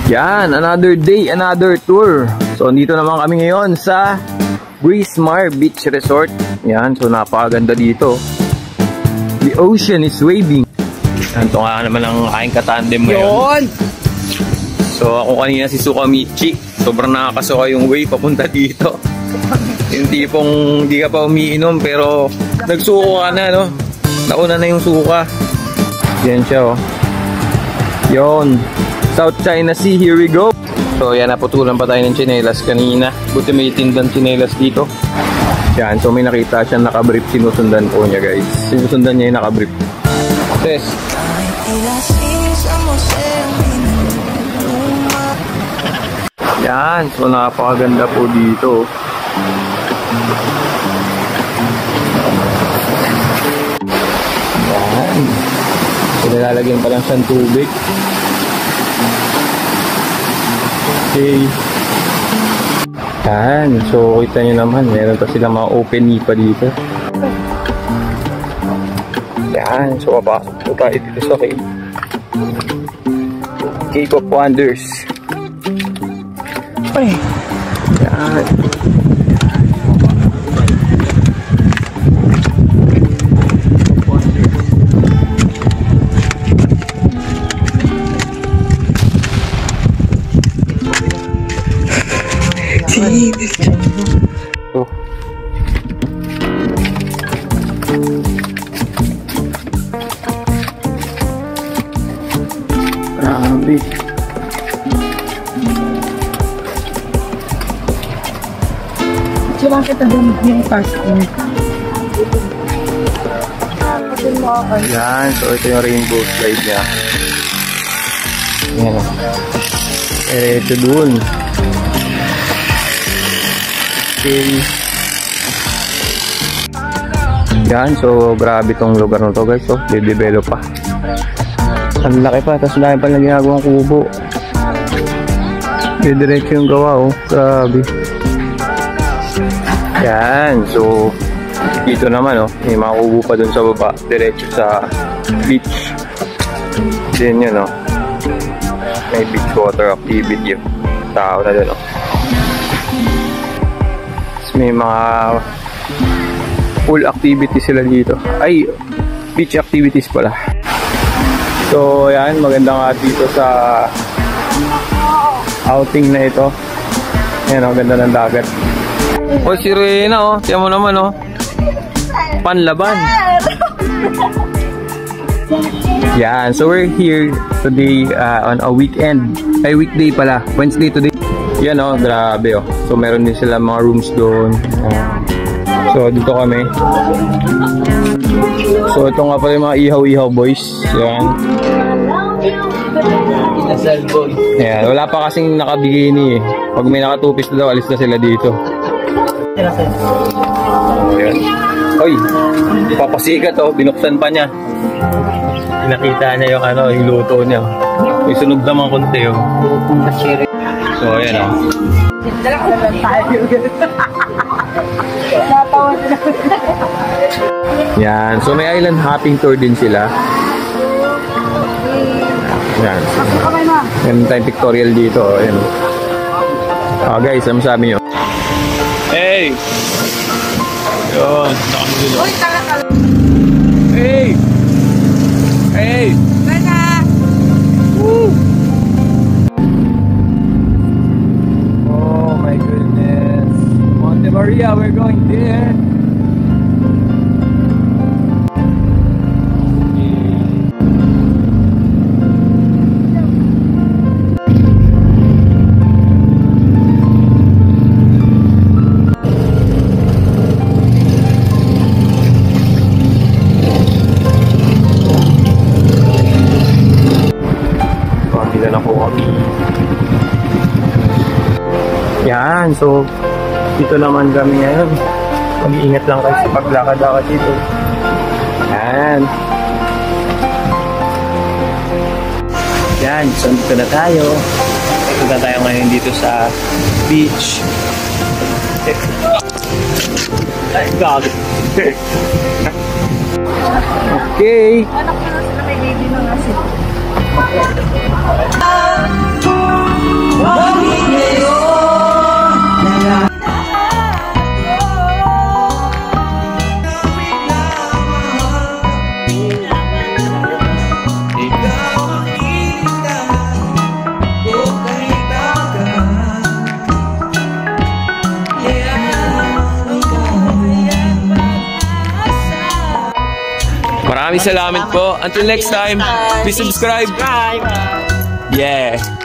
Yan, another day, another tour. So, dito naman kami ngayon sa Breezemar Beach Resort. Yan, so napakaganda dito. The ocean is waving. Yan, ito nga naman ang aking katandem ngayon. So, ako kanina si Sukamichi. Sobrang nakakasuka yung way papunta dito. Yung tipong di ka pa umiinom pero nagsuko ka na, no? Nauna na yung suka. Yan siya, oh. Yon. South China Sea, here we go. So yan, naputulan pa tayo ng tsinelas kanina. Buti may tindang tsinelas dito. Yan, so may nakita siyang nakabrief. Sinusundan po niya, guys. Sinusundan niya yung nakabrief. Test. Yan, so napakaganda po dito. Yan. So nilalagyan pa lang siyang tubig. Okay. Yan. So, kita nyo naman. Meron pa silang mga open pa dito. Yan. So, papasok po tayo dito sa Cape of Wonders. Ay. Yan. Oh. Grabe. Diba kita dun yung passport? Yan. So, ito yung rainbow slide niya. Yan. Ito dun. Okay. Yan, so grabe tong lugar na to, guys. So, de-develop pa. Ang laki pa, tapos dahil pa lang ginagawang kubo. Diretso yung gawa, oh. Grabe. Yan, so dito naman, oh, may mga kubo pa dun sa baba. Diretso sa beach. Then yun, oh, may beach water activity. Tao na dun, oh. May mga pool activities sila dito. Ay, beach activities pala. So, yan. Maganda nga dito sa outing na ito. Yan, ang ganda ng dagat. O, si Reyna, oh. Tiyan mo naman, oh. Panlaban. Yan. So, we're here today on a weekend. Ay, weekday pala. Wednesday today. Yan, oh, grabe, oh. So meron din sila mga rooms doon. So dito kami. So ito nga pala yung mga ihaw-ihaw boys. Yan. Yan, wala pa kasing nakabigini eh. Pag may nakatupis na daw, alis na sila dito. Yan. Oy, papasikat, oh. Binuksan pa niya. Nakita niya yung ano, yung luto niya. May sunog naman konti, oh. So, ayan, o. Yan. So, may island hopping tour din sila. Yan. Yan tayong pictorial dito. Ayan. Guys, ano sabi nyo? Hey! Yun. Hey! Hey! Woo! Maria, we're going there. Dito na po kami. Yan, so dito naman kami ngayon. Mag-iingat lang kayo sa paglakad-lakad dito. Yan. Yan, so dito na tayo. Punta tayo ngayon dito sa beach. Ay, God. Okay. Anak ko na sila may baby na nasi. Maraming salamat po. Until next time, please subscribe. Yeah.